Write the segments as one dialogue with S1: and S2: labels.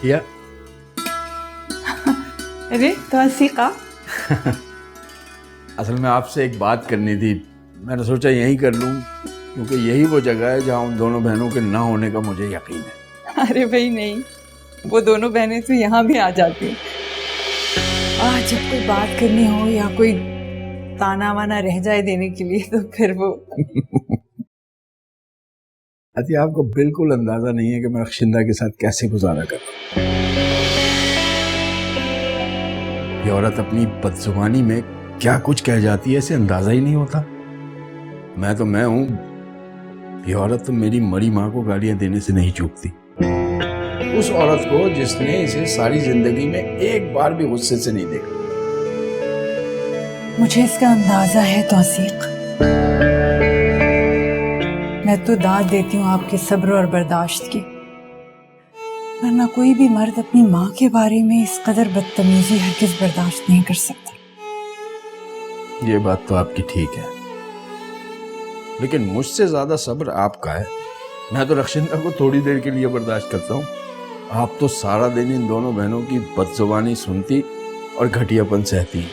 S1: या
S2: अरे तौसीका,
S1: असल में आपसे एक बात करनी थी। मैंने सोचा यहीं कर लूं, क्योंकि यही वो जगह है जहां उन दोनों बहनों के ना होने का मुझे यकीन है।
S2: अरे भाई नहीं, वो दोनों बहनें तो यहाँ भी आ जाती हैं। जब कोई बात करनी हो या कोई ताना वाना रह जाए देने के लिए तो फिर वो
S1: अति आपको बिल्कुल अंदाजा नहीं है कि मैं रक्षिंदा के साथ कैसे गुजारा कर रहा हूं। ये औरत अपनी बदजुबानी में क्या कुछ कह जाती है, इसे अंदाजा ही नहीं होता। मैं हूं, ये औरत तो मेरी मरी माँ को गालियां देने से नहीं चूकती। उस औरत को जिसने इसे सारी जिंदगी में एक बार भी गुस्से से नहीं देखा।
S2: मुझे इसका अंदाजा है तौसीक। मैं तो दाद देती हूँ आपके सब्र और बर्दाश्त की, वरना कोई भी मर्द अपनी माँ के बारे में इस कदर बदतमीजी हरगिज बर्दाश्त नहीं कर सकता।
S1: ये बात तो आपकी ठीक है, लेकिन मुझसे ज्यादा सब्र आपका है। मैं तो रक्षिंदा को थोड़ी देर के लिए बर्दाश्त करता हूँ, आप तो सारा दिन इन दोनों बहनों की बदजुबानी सुनती और घटियापन सहती।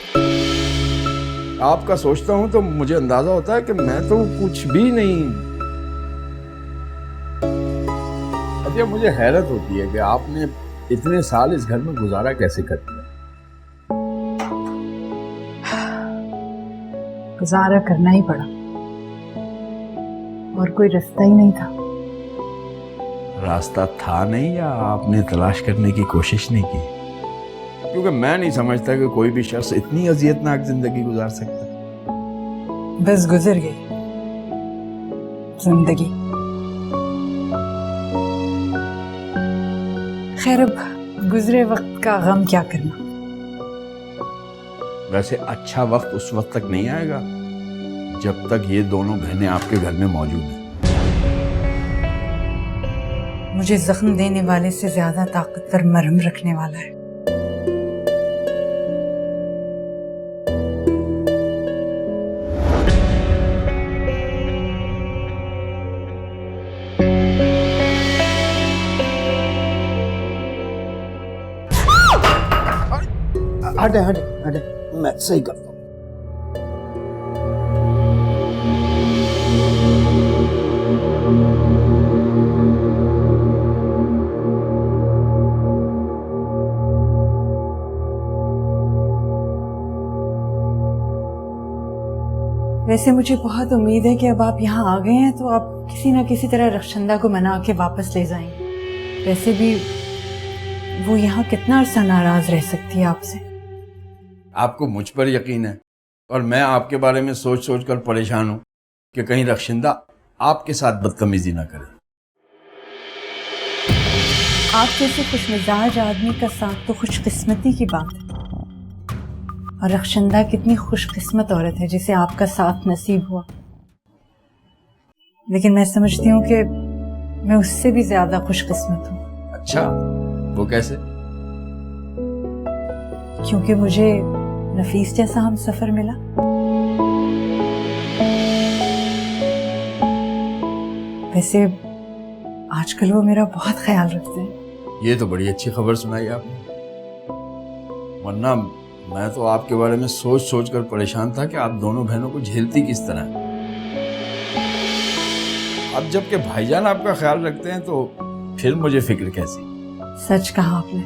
S1: आपका सोचता हूँ तो मुझे अंदाजा होता है कि मैं तो कुछ भी नहीं। अब यह मुझे हैरत होती है कि आपने इतने साल इस घर में गुजारा कैसे कर दिया।
S2: गुजारा करना ही पड़ा, और कोई रास्ता ही नहीं था।
S1: रास्ता था नहीं या आपने तलाश करने की कोशिश नहीं की? क्योंकि मैं नहीं समझता कि कोई भी शख्स इतनी अजियतनाक जिंदगी गुजार सकता है।
S2: बस गुजर गई जिंदगी। खैर, अब गुजरे वक्त का गम क्या करना।
S1: वैसे अच्छा वक्त उस वक्त तक नहीं आएगा जब तक ये दोनों बहनें आपके घर में मौजूद हैं।
S2: मुझे जख्म देने वाले से ज्यादा ताकतवर मरहम रखने वाला है।
S1: हटे हटे हटे, मैं सही करता हूँ।
S2: वैसे मुझे बहुत उम्मीद है कि अब आप यहाँ आ गए हैं तो आप किसी न किसी तरह रक्षिंदा को मना के वापस ले जाएंगे। वैसे भी वो यहाँ कितना अरसा नाराज रह सकती है आपसे।
S1: आपको मुझ पर यकीन है और मैं आपके बारे में सोच सोच कर परेशान हूं कि कहीं रक्षिंदा आपके साथ बदतमीजी ना करे।
S2: आप जैसे खुशमिजाज आदमी का साथ तो खुशकिस्मती की बात है, और रक्षिंदा कितनी खुशकिस्मत औरत है जिसे आपका साथ नसीब हुआ। लेकिन मैं समझती हूँ कि मैं उससे भी ज्यादा खुशकिस्मत हूँ।
S1: अच्छा, वो कैसे?
S2: क्योंकि मुझे नफीस जैसा हम सफर मिला। वैसे आजकल वो मेरा बहुत ख्याल रखते हैं।
S1: ये तो बड़ी अच्छी खबर सुनाई आपने, वरना मैं तो आपके बारे में सोच सोच कर परेशान था कि आप दोनों बहनों को झेलती किस तरह। अब जबकि भाईजान आपका ख्याल रखते हैं तो फिर मुझे फिक्र कैसी।
S2: सच कहा आपने।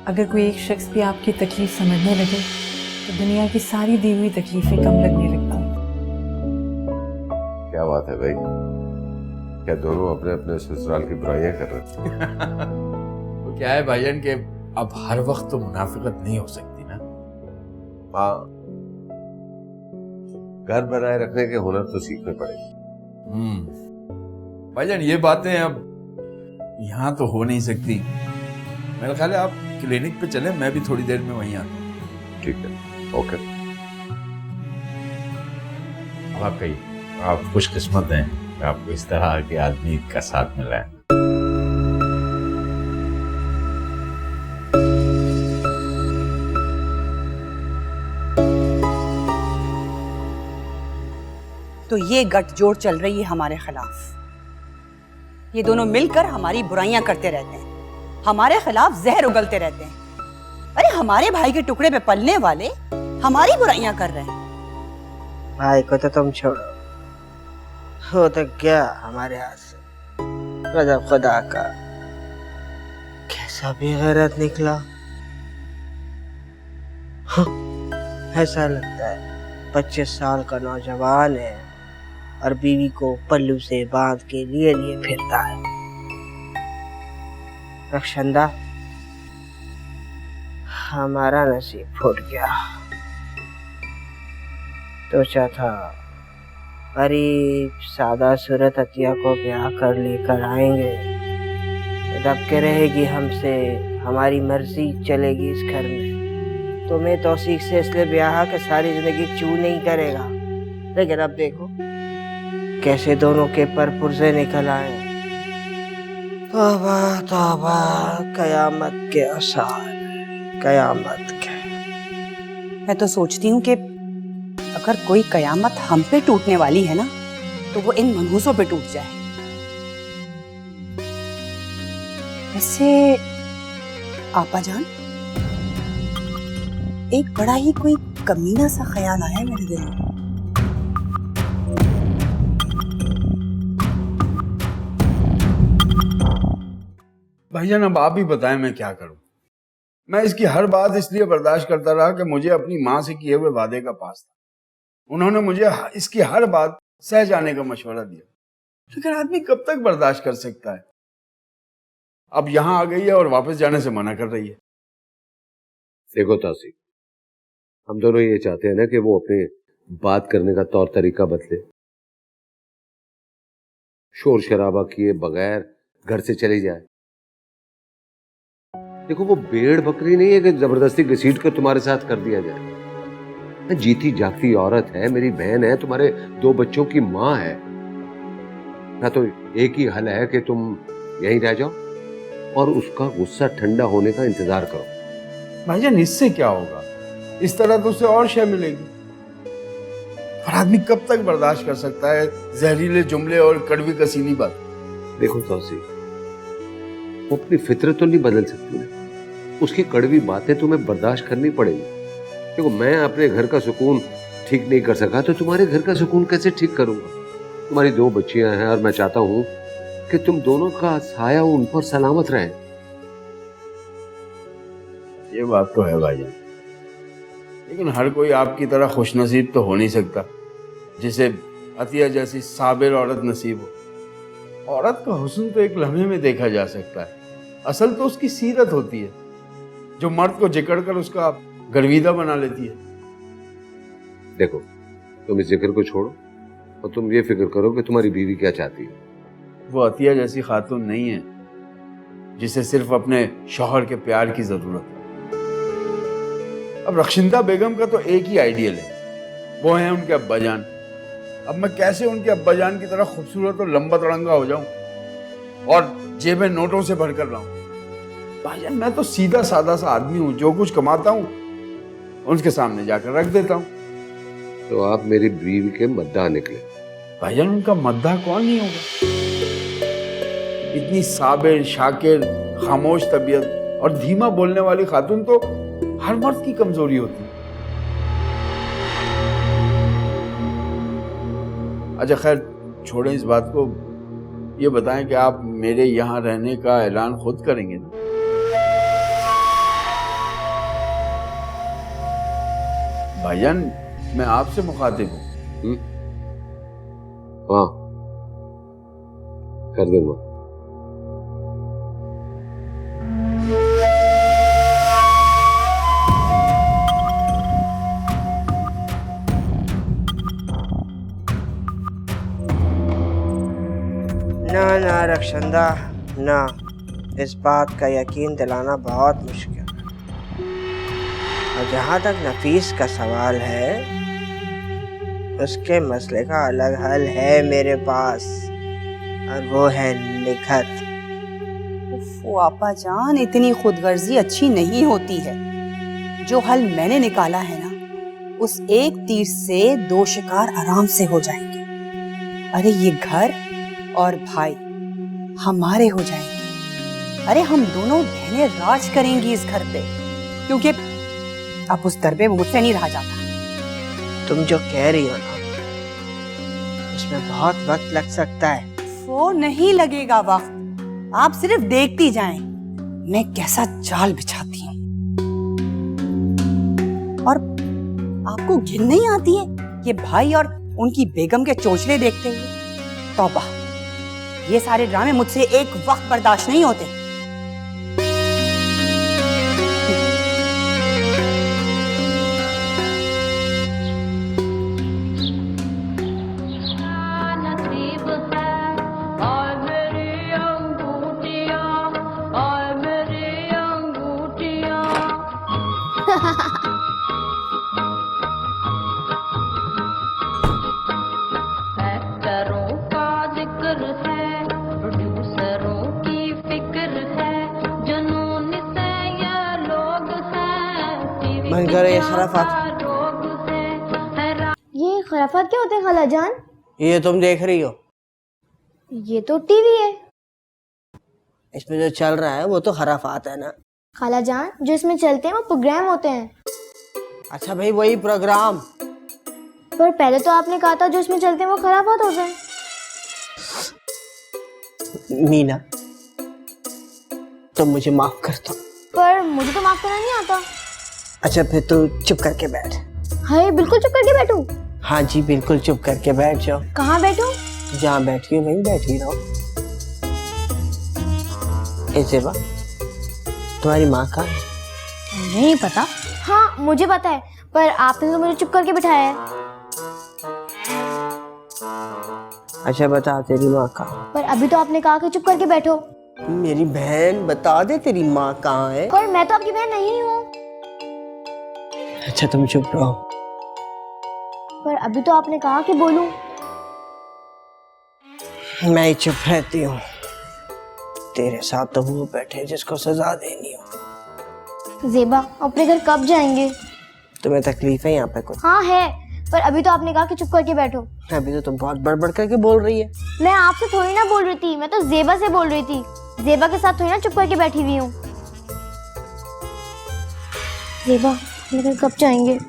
S2: अगर कोई एक शख्स भी आपकी तकलीफ समझने लगे तो दुनिया की सारी दी हुई तकलीफें कम लगने लगती हैं।
S3: क्या बात है भाई, क्या दोनों अपने अपने ससुराल की बुराइयां कर रहे हैं?
S1: वो क्या है भाईजान के अब हर वक्त तो मुनाफिकत नहीं हो सकती ना।
S3: हाँ, घर बनाए रखने के हुनर तो सीखने पड़ेंगे।
S1: भाईजान ये बातें अब यहाँ तो हो नहीं सकती। मेरा ख्याल है आप क्लिनिक पे चले, मैं भी थोड़ी देर में वहीं आता हूँ।
S3: ठीक है, ओके।
S4: वाकई आप खुशकिस्मत हैं कि आपको इस तरह के आदमी का साथ मिला है।
S5: तो ये गठजोड़ चल रही है हमारे खिलाफ। ये दोनों मिलकर हमारी बुराइयां करते रहते हैं। हमारे खिलाफ जहर उगलते रहते हैं। अरे हमारे भाई के टुकड़े पे पलने वाले हमारी बुराइयां कर रहे हैं।
S6: भाई को तो तुम छोड़ो, हो तो क्या हमारे हाथ से। गजब खुदा का, कैसा बेगैरत निकला। हाँ, ऐसा लगता है 25 साल का नौजवान है और बीवी को पल्लू से बांध के लिए फिरता है। रक्षंदा, हमारा नसीब फूट गया। सोचा था गरीब सादा सूरत अतिया को ब्याह कर लेकर आएंगे, दब के रहेगी हमसे, हमारी मर्जी चलेगी इस घर में। तुम्हें तौसीक से इसलिए ब्याह के सारी जिंदगी चू नहीं करेगा। लेकिन अब देखो कैसे दोनों के पर पुर्जे निकल आए। तौबा तौबा, कयामत के आसार, कयामत के।
S5: मैं तो सोचती हूँ कि अगर कोई कयामत हम पे टूटने वाली है ना, तो वो इन मनहूसों पे टूट जाए। वैसे आपा जान, एक बड़ा ही कोई कमीना सा ख्याल आया मेरे दिल में।
S1: भाईजान अब आप ही बताएं मैं क्या करूं। मैं इसकी हर बात इसलिए बर्दाश्त करता रहा कि मुझे अपनी माँ से किए हुए वादे का पास था। उन्होंने मुझे इसकी हर बात सह जाने का मशवरा दिया, लेकिन आदमी कब तक बर्दाश्त कर सकता है। अब यहाँ आ गई है और वापस जाने से मना कर रही है।
S3: देखो तौसीफ, हम दोनों ये चाहते हैं ना कि वो अपने बात करने का तौर तरीका बदले, शोर शराबा किए बगैर घर से चली जाए। देखो वो भेड़ बकरी नहीं है कि जबरदस्ती घसीट कर तुम्हारे साथ कर दिया जाए। जीती जागती औरत है, मेरी बहन है, तुम्हारे 2 बच्चों की माँ है। ना तो एक ही हल है कि तुम यहीं रह जाओ और उसका गुस्सा ठंडा होने का इंतजार करो।
S1: भाईजान इससे क्या होगा, इस तरह तो उसे और शय मिलेगी। और आदमी कब तक बर्दाश्त कर सकता है जहरीले जुमले और कड़वी कसीली बात।
S3: देखो तौसीफ, वो अपनी फितरत तो नहीं बदल सकती ना, उसकी कड़वी बातें तुम्हें बर्दाश्त करनी पड़ेगी। देखो मैं अपने घर का सुकून ठीक नहीं कर सका तो तुम्हारे घर का सुकून कैसे ठीक करूंगा। तुम्हारी 2 बच्चियां हैं और मैं चाहता हूं कि तुम दोनों का साया उन पर सलामत रहे।
S1: ये बात तो है भाईजान, लेकिन हर कोई आपकी तरह खुशनसीब तो हो नहीं सकता जिसे अतिया जैसी साबिर औरत नसीब हो। औरत का हुस्न तो एक लम्हे में देखा जा सकता है, असल तो उसकी सीरत होती है जो मर्द को जकड़कर उसका गर्विदा बना लेती है।
S3: देखो तुम इस जिक्र को छोड़ो और तुम ये फिक्र करो कि तुम्हारी बीवी क्या चाहती है।
S1: वो अतिया जैसी खातून नहीं है जिसे सिर्फ अपने शौहर के प्यार की जरूरत है। अब रक्षिंदा बेगम का तो एक ही आइडियल है, वो है उनके अब्बाजान। अब मैं कैसे उनके अब्बाजान की तरह खूबसूरत और लंबा तड़ंगा हो जाऊं और जेबें नोटों से भरकर लाऊं। भाईजान मैं तो सीधा सादा सा आदमी हूं, जो कुछ कमाता हूं उनके सामने जाकर रख देता हूं।
S3: तो आप मेरी बीवी के मद्दा निकले।
S1: भाईजान उनका मद्दा कौन नहीं होगा। इतनी साबिर, शाकिर, खामोश तबीयत और धीमा बोलने वाली खातून तो हर मर्द की कमजोरी होती है। अच्छा खैर छोड़ें इस बात को, ये बताएं कि आप मेरे यहाँ रहने का ऐलान खुद करेंगे ना? भाईजान मैं आपसे मुखातिब हूँ।
S3: हाँ कर दूंगा।
S6: ना ना रक्षंदा ना, इस बात का यकीन दिलाना बहुत मुश्किल है। और जहाँ तक नफीस का सवाल है, उसके मसले का अलग हल है मेरे पास, और वो है निखत।
S5: वो आपा जान, इतनी खुदगर्जी अच्छी नहीं होती है। जो हल मैंने निकाला है ना, उस एक तीर से 2 शिकार आराम से हो जाएंगे। अरे ये घर और भाई हमारे हो जाएंगे। अरे हम दोनों बहनें राज करेंगी इस घर पे, क्योंकि अब उस घर पे मुझसे नहीं रहा जाता।
S6: तुम जो कह रही हो ना, उसमें बहुत वक्त लग सकता है।
S5: वो नहीं लगेगा वक्त, आप सिर्फ देखती जाएं मैं कैसा जाल बिछाती हूँ। और आपको घिन नहीं आती है ये भाई और उनकी बेगम के चोचले देखते हुए? तौबा, ये सारे ड्रामे मुझसे एक वक्त बर्दाश्त नहीं होते।
S6: मन करे ये खराफात।
S7: ये खराफात क्या होते हैं खाला जान?
S6: ये तुम देख रही हो,
S7: ये तो टीवी है।
S6: इसमें जो चल रहा है वो तो खराफात है ना
S7: खाला जान, जो इसमें चलते हैं वो प्रोग्राम होते हैं।
S6: अच्छा भाई, वही प्रोग्राम।
S7: पर पहले तो आपने कहा था जो इसमें चलते हैं वो खराफात होते हैं।
S6: मीना, तुम मुझे माफ कर दो।
S7: पर मुझे तो माफ करना नहीं आता।
S6: अच्छा फिर तू चुप करके बैठ।
S7: हाय, बिल्कुल चुप करके बैठूं?
S6: हाँ जी, बिल्कुल चुप करके बैठ जाओ।
S7: कहाँ बैठूं?
S6: जहाँ बैठी हो वहीं बैठी रहो। ऐसे बा, तुम्हारी माँ कहाँ है?
S7: नहीं पता। हाँ मुझे पता है, पर आपने तो मुझे चुप करके बिठाया है।
S6: अच्छा बता, तेरी माँ कहाँ?
S7: पर अभी तो आपने कहा कि चुप करके बैठो।
S6: मेरी बहन, बता दे तेरी माँ कहाँ है।
S7: पर मैं तो आपकी बहन नहीं हूँ।
S6: अच्छा तुम चुप रहो।
S7: पर अभी तो आपने कहा कि बोलूं।
S6: मैं ही चुप रहती हूँ। तेरे साथ तो वो बैठे जिसको सजा देनी हो।
S7: ज़ेबा, अपने घर कब जाएंगे?
S6: तुम्हें तकलीफ है यहाँ पे कुछ?
S7: हाँ है, पर अभी तो आपने कहा कि चुप करके बैठो।
S6: अभी तो तुम बहुत बड़बड़ करके बोल रही है।
S7: मैं आपसे थोड़ी ना बोल रही थी, मैं तो ज़ेबा से बोल रही थी। ज़ेबा के साथ थोड़ी ना चुप करके बैठी हुई हूँ। ज़ेबा, अपने घर कब जाएंगे?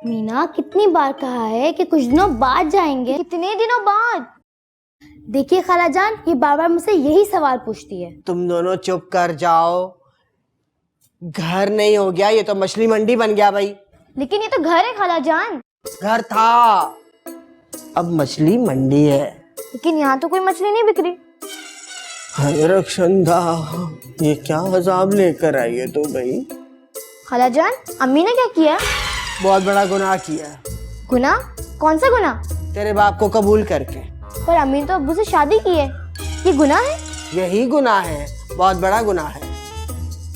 S7: मीना, कितनी बार कहा है कि कुछ दिनों बाद जाएंगे। कितने दिनों बाद? देखिए खाला जान, ये बार बार मुझसे यही सवाल पूछती है।
S6: तुम दोनों चुप कर जाओ। घर नहीं हो गया, ये तो मछली मंडी बन गया भाई।
S7: लेकिन ये तो घर है खाला जान।
S6: घर था, अब मछली मंडी है।
S7: लेकिन यहाँ तो कोई मछली नहीं बिक रही।
S6: हाय रक्षंदा, ये क्या अजाब लेकर आई है तू भाई।
S7: खाला जान, अम्मी ने क्या किया?
S6: बहुत बड़ा गुनाह किया।
S7: गुनाह? कौन सा गुनाह?
S6: तेरे बाप को कबूल करके।
S7: पर अम्मी ने तो अब्बू से शादी की है, ये गुनाह है?
S6: यही गुनाह है, बहुत बड़ा गुनाह है।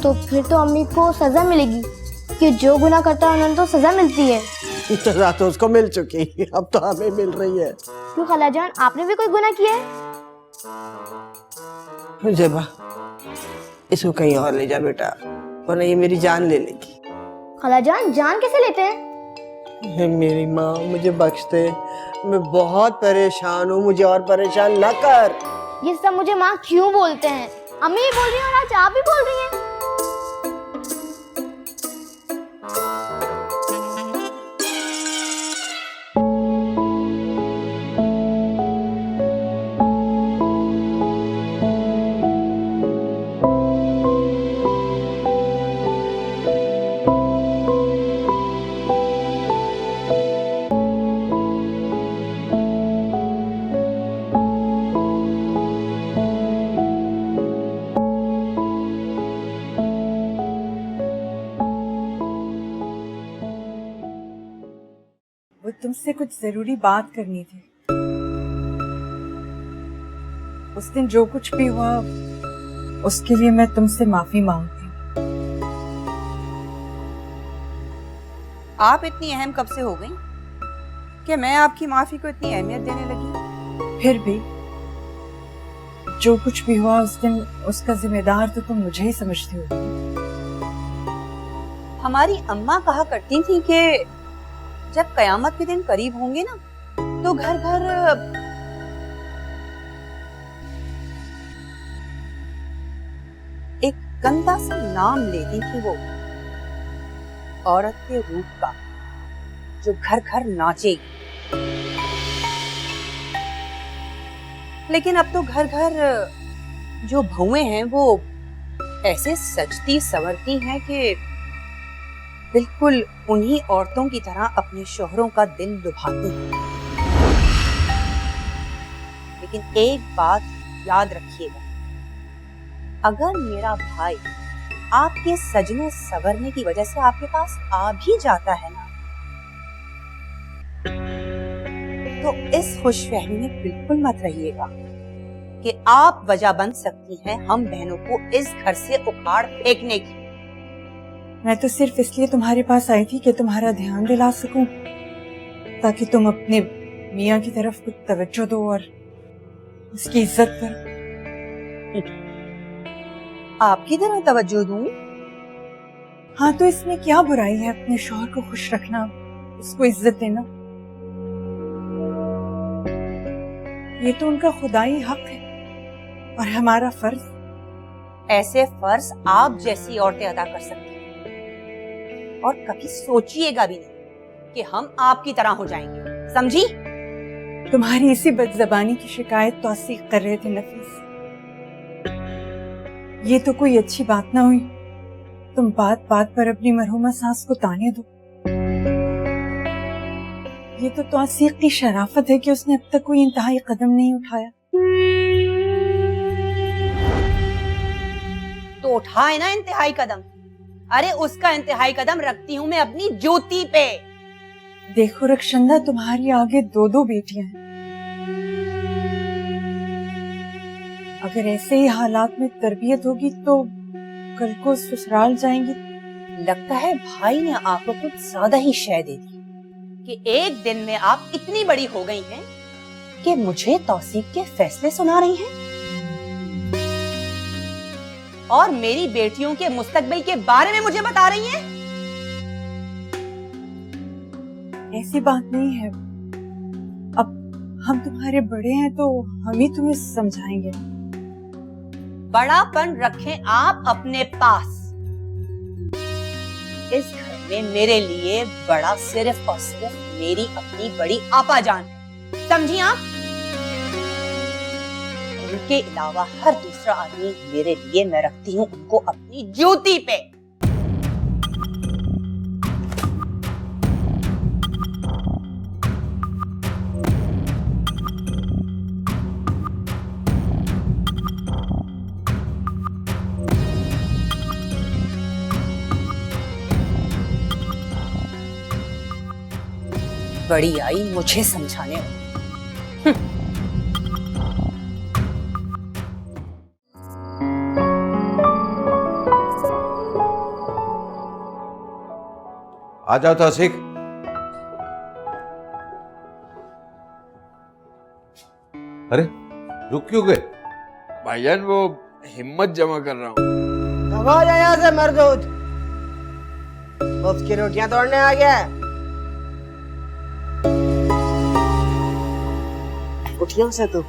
S7: तो फिर तो अम्मी को सजा मिलेगी, कि जो गुनाह करता है उन्हें तो सजा मिलती है।
S6: सजा तो उसको मिल चुकी, अब तो हमें मिल रही है।
S7: क्यों खाला जान, आपने भी कोई गुनाह किया है?
S6: जेबा, इसको कहीं और ले जा बेटा, वरना ये मेरी जान ले लेगी।
S7: खाला जान, जान कैसे लेते हैं?
S6: मेरी माँ, मुझे बख्श दे, मैं बहुत परेशान हूँ, मुझे और परेशान न कर।
S7: ये सब मुझे माँ क्यों बोलते हैं? अम्मी भी बोल रही है और आज आप भी बोल रही हैं।
S2: वो तुमसे कुछ जरूरी बात करनी थी। उस दिन जो कुछ भी हुआ उसके लिए मैं तुमसे माफी मांगती हूँ।
S5: आप इतनी अहम कब से हो गई कि मैं आपकी माफी को इतनी अहमियत देने लगी?
S2: फिर भी जो कुछ भी हुआ उस दिन, उसका जिम्मेदार तो तुम मुझे ही समझती हो।
S5: हमारी अम्मा कहा करती थी कि जब कयामत के दिन करीब होंगे ना, तो घर घर एक गंदा सा नाम लेती थी वो, औरत के रूप का जो घर घर नाचेगी। लेकिन अब तो घर घर जो बहुएं हैं वो ऐसे सजती संवरती हैं कि बिल्कुल उन्हीं औरतों की तरह अपने शोहरों का दिल लुभाती हैं। लेकिन एक बात याद रखिएगा, अगर मेरा भाई आपके सजने संवरने की वजह से आपके पास आ भी जाता है ना, तो इस खुशफहमी में बिल्कुल मत रहिएगा कि आप वजह बन सकती हैं हम बहनों को इस घर से उखाड़ फेंकने की।
S2: मैं तो सिर्फ इसलिए तुम्हारे पास आई थी कि तुम्हारा ध्यान दिला सकूं, ताकि तुम अपने मियाँ की तरफ कुछ तवज्जो दो और उसकी इज्जत करो।
S5: आपकी तरह तवज्जो दूं?
S2: हाँ, तो इसमें क्या बुराई है अपने शौहर को खुश रखना, उसको इज्जत देना? ये तो उनका खुदाई हक है और हमारा फर्ज।
S5: ऐसे फर्ज आप जैसी औरतें अदा कर सकती हैं, और कभी सोचिएगा भी नहीं कि हम आपकी तरह हो जाएंगे, समझी?
S2: तुम्हारी इसी बदजबानी की शिकायत तौसीक कर रहे थे नफीस। ये तो कोई अच्छी बात ना हुई, तुम बात बात पर अपनी मरहुमा सास को ताने दो। ये तो तौसीक की शराफत है कि उसने अब तक कोई इंतहाई कदम नहीं उठाया।
S5: तो उठाए ना इंतहाई कदम। अरे उसका इंतहाई कदम रखती हूँ मैं अपनी ज्योति पे।
S2: देखो रक्षंदा, तुम्हारी आगे दो दो बेटियां हैं। अगर ऐसे ही हालात में तरबियत होगी तो कल को ससुराल जाएंगी।
S5: लगता है भाई ने आपको कुछ ज्यादा ही शय दे दी कि एक दिन में आप इतनी बड़ी हो गई हैं कि मुझे तौसीक के फैसले सुना रही हैं और मेरी बेटियों के मुस्तकबिल के बारे में मुझे बता रही हैं।
S2: ऐसी बात नहीं है, अब हम तुम्हारे बड़े हैं तो हम ही तुम्हें समझाएंगे।
S5: बड़ापन रखें आप अपने पास। इस घर में मेरे लिए बड़ा सिर्फ और सिर्फ मेरी अपनी बड़ी आपा जान है, समझी आप? उनके अलावा हर दूसरा आदमी मेरे लिए मैं रखती हूँ उनको अपनी ज्योति पे। बड़ी आई मुझे समझाने।
S3: आ जाओ तौसीक। अरे रुक क्यों गए?
S1: भाईजान वो हिम्मत जमा कर रहा हूँ।
S6: कब आ जाए यहाँ से मरदूद? मुफ्त की रोटियां तोड़ने आ गया है। उठ यहाँ से, तू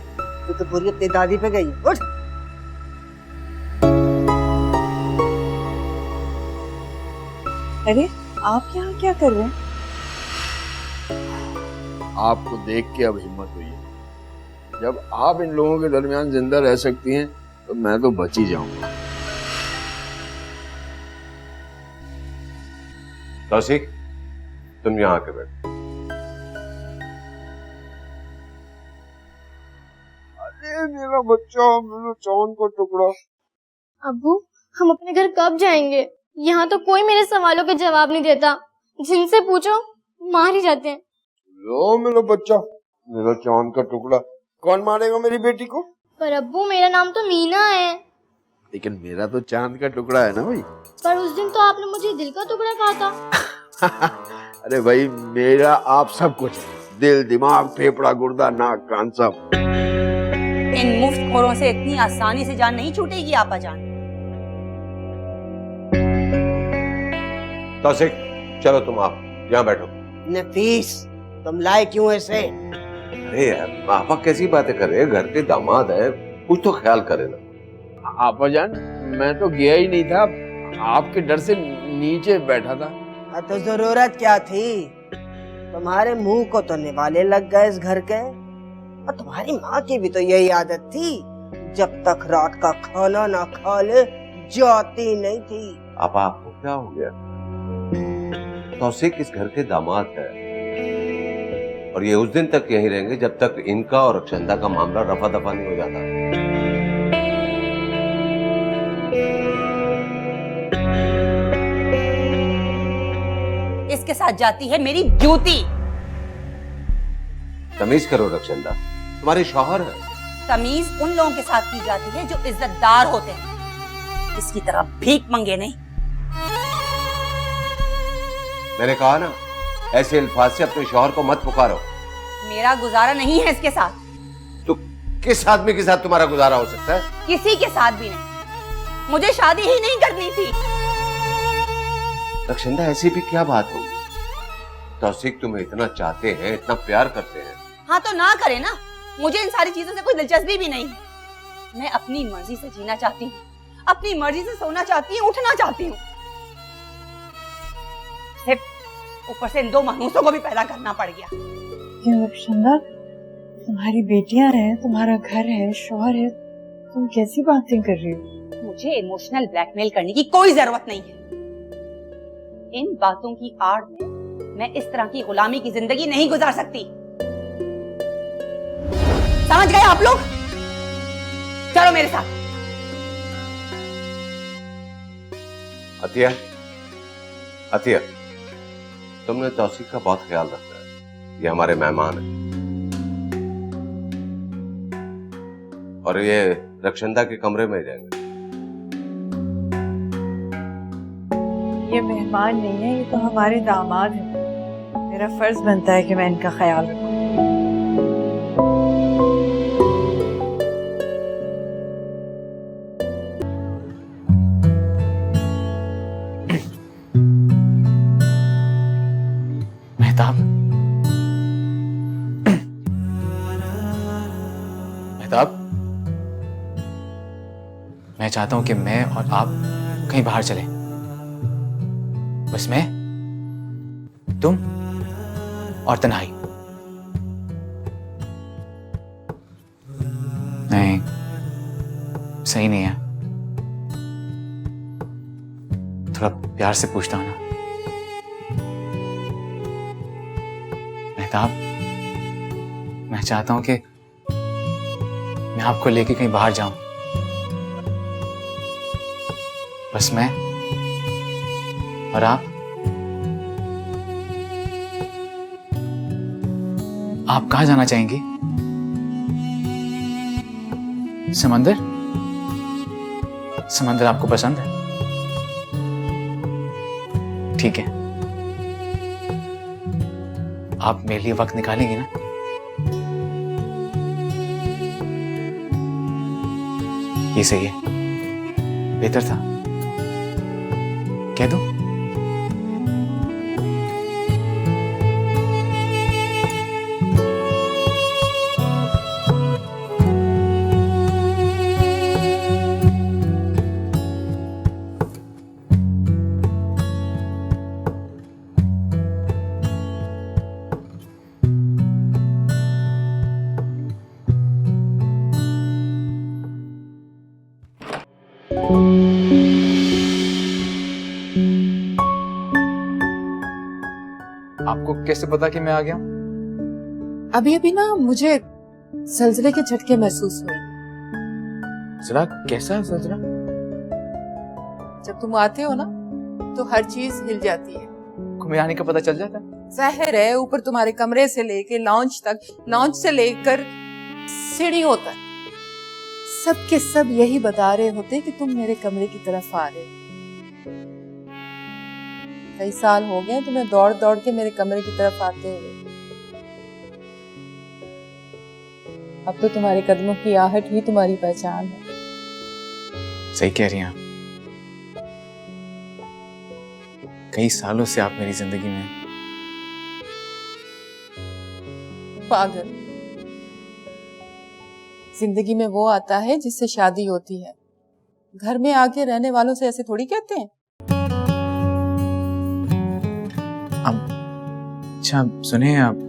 S6: तो पूरी अपनी दादी पे गई। उठ।
S2: अरे आप यहाँ क्या कर रहे हैं?
S1: आपको देख के अब हिम्मत हुई है। जब आप इन लोगों के दरमियान जिंदा रह सकती हैं तो मैं तो बच ही जाऊंगा।
S3: तौसीक तुम यहाँ आके बैठो।
S1: अरे मेरा बच्चा, मेरा चांद का टुकड़ा।
S7: अब्बू, हम अपने घर कब जाएंगे? यहाँ तो कोई मेरे सवालों के जवाब नहीं देता, जिनसे पूछो मार ही जाते हैं।
S1: लो मेरा बच्चा, मेरा चांद का टुकड़ा। कौन मारेगा मेरी बेटी को?
S7: पर अब्बू, मेरा नाम तो मीना है।
S1: लेकिन मेरा तो चांद का टुकड़ा है ना भाई।
S7: पर उस दिन तो आपने मुझे दिल का टुकड़ा कहा था।
S1: अरे भाई, मेरा आप सब कुछ है। दिल, दिमाग, फेफड़ा, गुर्दा, नाक, कान सब।
S5: इन मुफ्तखोरों से इतनी आसानी से जान नहीं छूटेगी आपा जान।
S3: तौसीक चलो तुम आप यहाँ बैठो।
S6: नफीस, तुम लाए क्यों ऐसे?
S3: अरे यार आपा कैसी बातें कर रहे हैं? घर के दामाद है, कुछ तो ख्याल करे ना।
S1: आपा जान, मैं तो गया ही नहीं था, आपके डर से नीचे बैठा था।
S6: तो जरूरत क्या थी? तुम्हारे मुंह को तो निवाले लग गए इस घर के। और तुम्हारी माँ की भी तो यही आदत थी, जब तक रात का खाना ना खा ले जाती नहीं थी।
S3: अब आपको क्या हो गया? तौसीक इस घर के दामाद है और ये उस दिन तक यहीं रहेंगे जब तक इनका और रक्षंदा का मामला रफा दफा नहीं हो जाता।
S5: इसके साथ जाती है मेरी जूती।
S3: तमीज करो रक्षंदा, तुम्हारे शौहर है।
S5: तमीज उन लोगों के साथ की जाती है जो इज्जतदार होते हैं, इसकी तरह भीख मंगे नहीं।
S3: मैंने कहा ना, ऐसे अल्फाज से अपने शौहर को मत पुकारो।
S5: मेरा गुजारा नहीं है इसके साथ।
S3: तो किस आदमी के साथ तुम्हारा गुजारा हो सकता है?
S5: किसी के साथ भी नहीं, मुझे शादी ही नहीं करनी थी।
S3: रक्षंदा, ऐसी भी क्या बात होगी? तौसीक तुम्हें इतना चाहते हैं, इतना प्यार करते हैं।
S5: हाँ तो ना करे ना, मुझे इन सारी चीजों से कोई दिलचस्पी भी नहीं है। मैं अपनी मर्जी से जीना चाहती हूँ, अपनी मर्जी से सोना चाहती हूँ, उठना चाहती हूँ। सिर्फ ऊपर से इन दो मनूसों को भी पैदा करना पड़ गया।
S2: क्यों रक्षंदा, तुम्हारी बेटियां हैं, तुम्हारा घर है, शौहर है, तुम कैसी बातें कर रही हो?
S5: मुझे इमोशनल ब्लैकमेल करने की कोई जरूरत नहीं है। इन बातों की आड़ में मैं इस तरह की गुलामी की जिंदगी नहीं गुजार सकती। समझ गए आप लोग? चलो मेरे साथ।
S3: अतिया, अतिया, तुमने तौसीक का बहुत ख्याल रखना है। ये हमारे मेहमान हैं और ये रक्षंदा के कमरे में जाएंगे।
S2: ये मेहमान नहीं है, ये तो हमारे दामाद हैं। मेरा फर्ज बनता है कि मैं इनका ख्याल रखूं।
S8: मेहताब, मेहताब, मैं चाहता हूं कि मैं और आप कहीं बाहर चलें। बस मैं, तुम और तन्हाई। नहीं, सही नहीं है। थोड़ा प्यार से पूछता हूं ना। मेहताब, मैं चाहता हूं कि मैं आपको लेके कहीं बाहर जाऊं। बस मैं और आप कहाँ जाना चाहेंगी? समंदर? समंदर आपको पसंद है? ठीक है, आप मेरे लिए वक्त निकालेंगी ना? ये सही है, बेहतर था। कह दो। आपको कैसे पता कि मैं आ गया हूं?
S9: अभी अभी ना मुझे जल्जले के झटके महसूस हुए।
S8: जरा कैसा है जरा?
S9: जब तुम आते हो ना तो हर चीज हिल जाती है।
S8: आपको मेरे आने का पता चल जाता है?
S9: जाहिर है, ऊपर तुम्हारे कमरे से लेके लॉन्च तक, लॉन्च से लेकर सीढ़ियों तक, सब के सब यही बता रहे होते कि तुम मेरे कमरे की तरफ आ रहे हो। कई साल हो गए तुम्हें दौड़ दौड़ के मेरे कमरे की तरफ आते हुए। अब तो तुम्हारे कदमों की आहट ही तुम्हारी पहचान है।
S8: सही कह रही हैं आप। कई सालों से आप मेरी जिंदगी में।
S9: पागल, जिंदगी में वो आता है जिससे शादी होती है, घर में आके रहने वालों से ऐसे थोड़ी कहते हैं।
S8: अच्छा सुनिए आप,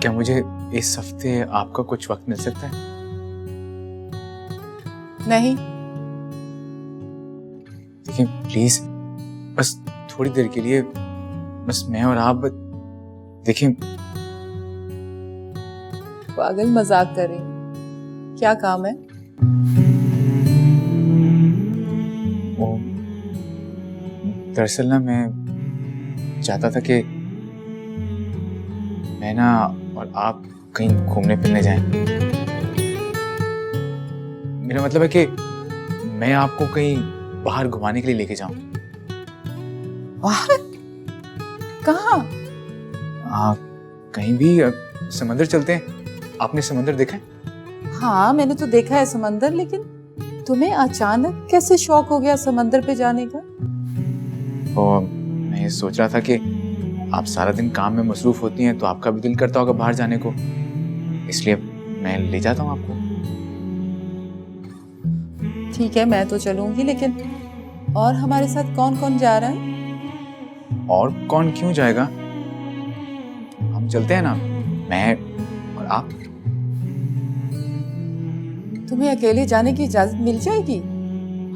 S8: क्या मुझे इस हफ्ते आपका कुछ वक्त मिल सकता है?
S9: नहीं।
S8: देखिए प्लीज, बस थोड़ी देर के लिए, बस मैं और आप, देखिए।
S9: पागल मजाक कर रही हैं। क्या काम है?
S8: दरअसल ना मैं चाहता था कि मैं ना और आप कहीं घूमने फिरने जाएं। मेरा मतलब है कि मैं आपको कहीं बाहर घुमाने के लिए लेके जाऊं।
S9: बाहर? कहाँ?
S8: कहीं भी, समंदर चलते हैं। आपने समंदर देखा है?
S9: हाँ मैंने तो देखा है समंदर, लेकिन तुम्हें अचानक कैसे शौक हो गया समंदर पे जाने का?
S8: और मैं ये सोच रहा था कि आप सारा दिन काम में मसरूफ होती हैं, तो आपका भी दिल करता होगा बाहर जाने को, इसलिए मैं ले जाता हूँ आपको।
S9: ठीक है मैं तो चलूंगी, लेकिन और हमारे साथ कौन कौन जा रहा है?
S8: और कौन क्यों जाएगा, हम चलते हैं ना, मैं और आप।
S9: तुम्हें अकेले जाने की इजाजत मिल जाएगी?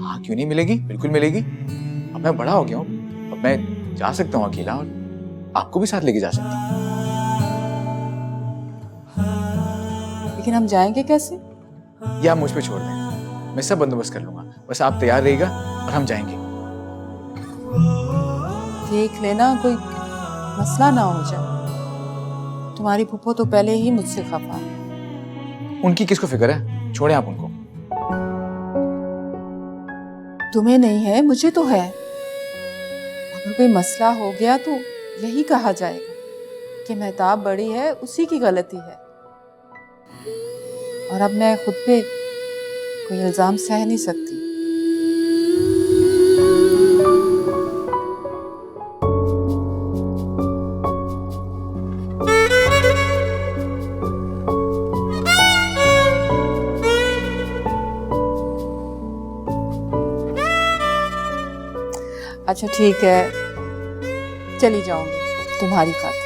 S8: हाँ क्यों नहीं मिलेगी, बिल्कुल मिलेगी। अब मैं बड़ा हो गया हूँ, अब मैं जा सकता हूँ अकेला, और आपको भी साथ लेके जा सकता हूँ।
S9: लेकिन हम जाएंगे कैसे?
S8: या आप मुझ पे छोड़ दें, मैं सब बंदोबस्त कर लूंगा, बस आप तैयार रहिएगा और हम जाएंगे।
S9: देख लेना कोई मसला ना हो जाए। तुम्हारी फूफो तो पहले ही मुझसे खफा है।
S8: उनकी किसको फिक्र है, छोड़े आप उनको।
S9: तुम्हें नहीं है, मुझे तो है। अगर कोई मसला हो गया तो यही कहा जाएगा कि महताब बड़ी है, उसी की गलती है। और अब मैं खुद पे कोई इल्जाम सह नहीं सकती। अच्छा ठीक है, चली जाऊंगी तुम्हारी खातिर।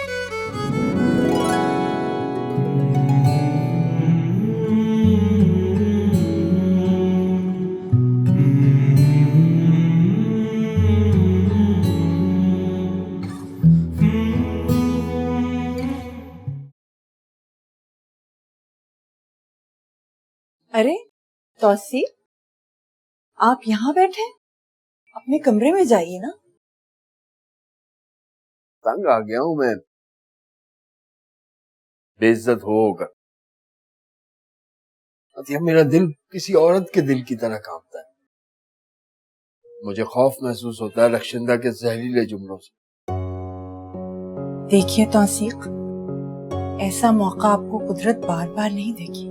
S2: अरे तौसी, आप यहाँ बैठे? अपने कमरे में जाइए ना।
S1: तंग आ गया हूं मैं बेइज्जत होकर। अतिया, मेरा दिल किसी औरत के दिल की तरह कांपता है। मुझे खौफ महसूस होता है रक्षिंदा के जहरीले जुमलों से।
S2: देखिए तौसीक, ऐसा मौका आपको कुदरत बार बार नहीं देगी।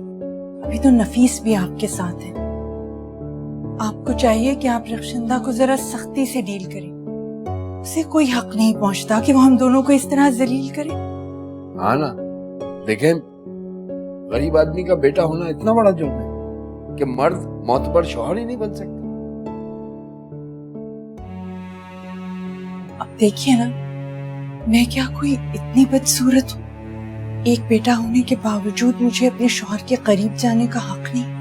S2: अभी तो नफीस भी आपके साथ है। आपको चाहिए कि आप रक्षिंदा को जरा सख्ती से डील करें। उसे कोई हक नहीं पहुंचता कि वो हम दोनों को इस तरह जलील करे।
S1: हाँ ना, देखें, गरीब आदमी का बेटा होना इतना बड़ा जुर्म है कि मर्द मोतबर शौहर ही नहीं बन सकता।
S2: अब देखिए ना, मैं क्या कोई इतनी बदसूरत हूँ? एक बेटा होने के बावजूद मुझे अपने शौहर के करीब जाने का हक नहीं।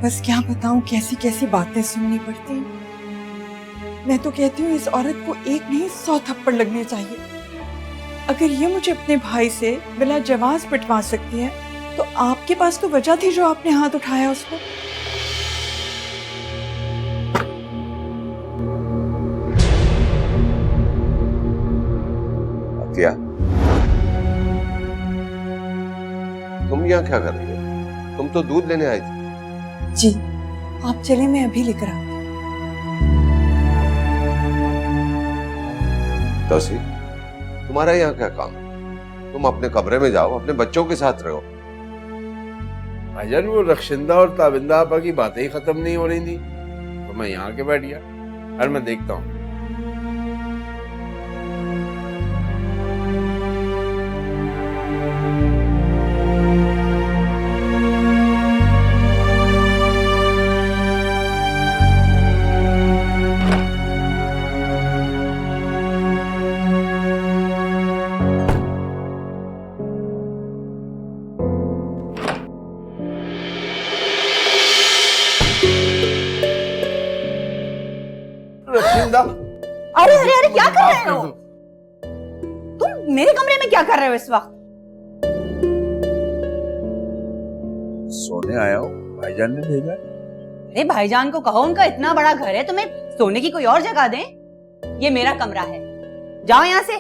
S2: बस क्या बताऊं, कैसी कैसी बातें सुननी पड़ती हैं। मैं तो कहती हूँ इस औरत को एक नहीं 100 थप्पड़ लगने चाहिए। अगर ये मुझे अपने भाई से बिला जवाज पिटवा सकती है, तो आपके पास तो वजह थी जो आपने हाथ उठाया उस पर।
S3: अतिया, तुम यहाँ क्या कर रही हो? तुम तो दूध लेने आई थी।
S2: जी, आप चले, मैं अभी लेकर आती हूँ।
S3: तौसी, तुम्हारा यहाँ क्या काम है? तुम अपने कमरे में जाओ, अपने बच्चों के साथ रहो।
S1: भाईजान, वो रक्षिंदा और ताबिंदा आपा की बातें ही खत्म नहीं हो रही थी, तो मैं यहाँ के बैठ गया। और मैं देखता हूँ। रशिंदा,
S5: अरे अरे अरे क्या कर
S1: माफ
S5: रहे
S1: कर
S5: हो?
S1: दो।
S5: तुम मेरे कमरे में क्या कर रहे हो इस वक्त?
S1: सोने आया हूँ, भाईजान ने भेजा।
S5: अरे भाईजान को कहो, उनका इतना बड़ा घर है, तुम्हें सोने की कोई और जगह दें। ये मेरा कमरा है, जाओ यहाँ से।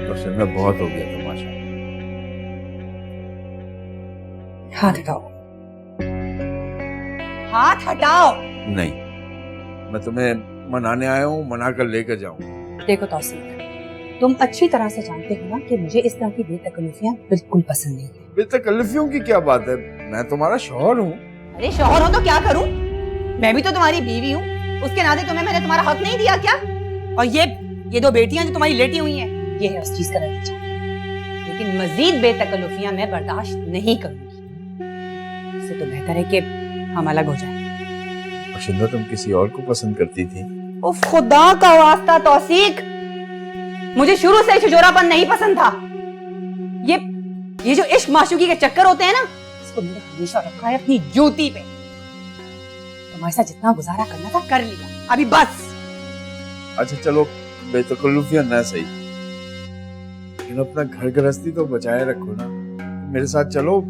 S1: रशिंदा बहुत हो गया तमाशा।
S5: हाथ हटाओ, हाथ हटाओ।
S1: नहीं, मैं तुम्हें मनाने आया हूँ, मना कर लेकर जाऊँ।
S5: देखो तौसीफ, तुम अच्छी तरह से जानते हो ना कि मुझे इस तरह की बेतकल्लुफियां बिल्कुल पसंद नहीं है।
S1: बेतकल्लुफियों की क्या बात है, मैं तुम्हारा शौहर हूँ।
S5: अरे शौहर हो तो क्या करूं? मैं भी तो तुम्हारी बीवी हूँ, उसके नाते तुम्हें मैंने तुम्हारा हक नहीं दिया क्या? और ये दो बेटियां जो तुम्हारी लेटी हुई हैं, ये है उस चीज का नतीजा। लेकिन मजीद बेतकल्लुफियां मैं बर्दाश्त नहीं करूंगी। इससे तो बेहतर है कि हम अलग हो जाएं।
S1: रशिंदा, तुम किसी और को पसंद करती थी?
S5: उफ खुदा का वास्ता तौसीक, मुझे शुरू से छिजोरापन नहीं पसंद था। ये जो इश्क माशूकी के चक्कर होते हैं ना, इसको मैंने हमेशा रखा है अपनी जूती पे। तुम्हारे साथ जितना गुजारा करना था कर लिया, अभी बस।
S1: अच्छा चलो, बेतकल्लुफियां ना सही, लेकिन अपना घर गृहस्थी तो बचाए रखो ना। मेरे साथ चलो,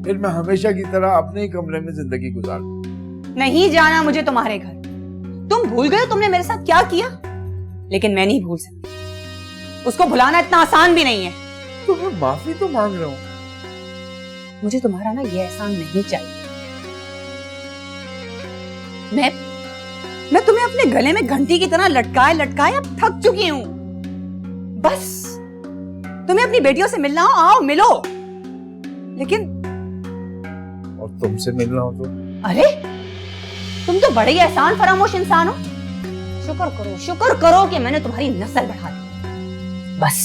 S1: फिर मैं हमेशा की तरह अपने ही कमरे में जिंदगी गुजारूं।
S5: नहीं जाना मुझे तुम्हारे घर। तुम भूल गए तुमने मेरे साथ क्या किया, लेकिन मैं नहीं भूल सकती। उसको भुलाना इतना आसान भी नहीं है।
S1: तो मैं माफी तो मांग रहा हूँ।
S5: मुझे तुम्हारा ना ये एहसान नहीं चाहिए। मैं तुम्हें अपने गले में घंटी की तरह लटकाए लटकाए अब थक चुकी हूँ। बस तुम्हें अपनी बेटियों से मिलना हो, आओ मिलो। लेकिन
S1: और तुमसे मिलना हो तो?
S5: अरे तुम तो बड़े ही एहसान फरामोश इंसान हो। शुक्र करो कि मैंने तुम्हारी नस्ल बढ़ा दी। बस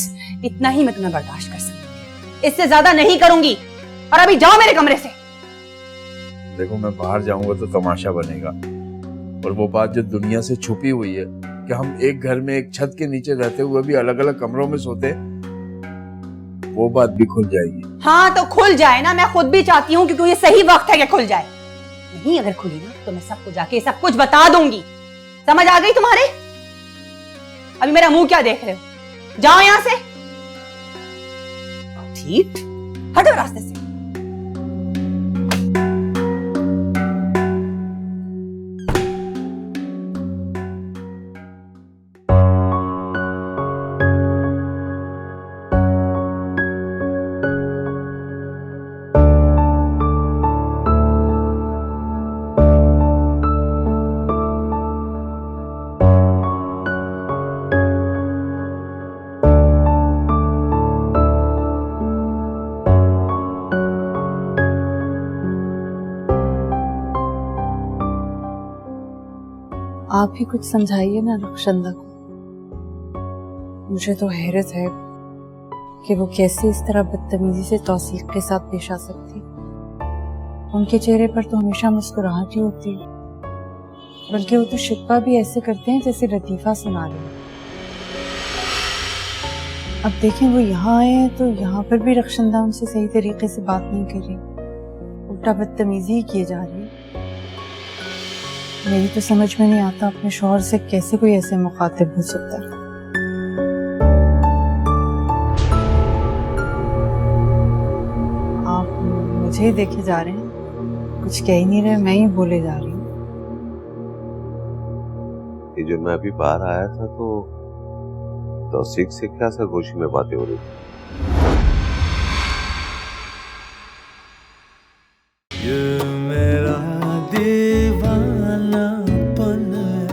S5: इतना ही मैं तुम्हें बर्दाश्त कर सकती, इससे ज्यादा नहीं करूंगी। और अभी जाओ मेरे कमरे से।
S1: देखो, मैं बाहर जाऊंगा तो तमाशा बनेगा, और वो बात जो दुनिया से छुपी हुई है कि हम एक घर में एक छत के नीचे रहते हुए भी अलग अलग कमरों में सोते, वो बात भी खुल जाएगी।
S5: हाँ तो खुल जाए ना, मैं खुद भी चाहती हूँ, क्योंकि ये सही वक्त है कि खुल जाए। नहीं अगर खुली ना तो मैं सबको जाके सब कुछ बता दूंगी। समझ आ गई तुम्हारे? अभी मेरा मुंह क्या देख रहे हो? जाओ यहां से। ठीक, हटो रास्ते से।
S2: आप ही कुछ समझाइए ना रक्षंदा को। मुझे तो हैरत है कि वो कैसे इस तरह बदतमीजी से तौसीक के साथ पेश आ सकती। उनके चेहरे पर तो हमेशा मुस्कुराहट ही होती है, बल्कि वो तो शिकवा भी ऐसे करते हैं जैसे लतीफा सुना रहे हैं। अब देखें, वो यहाँ आए हैं तो यहाँ पर भी रक्षंदा उनसे सही तरीके से बात नहीं कर रही, उल्टा बदतमीजी ही किए जा रही है। मेरी तो समझ में नहीं आता अपने शौहर से कैसे कोई ऐसे मुखातिब हो सकता है। आप मुझे ही देखे जा रहे हैं, कुछ कह ही नहीं रहे, मैं ही बोले जा रही हूँ।
S3: ये जो मैं अभी बाहर आया था तो तौसीक से क्या सरगोशी में बातें हो रही थी?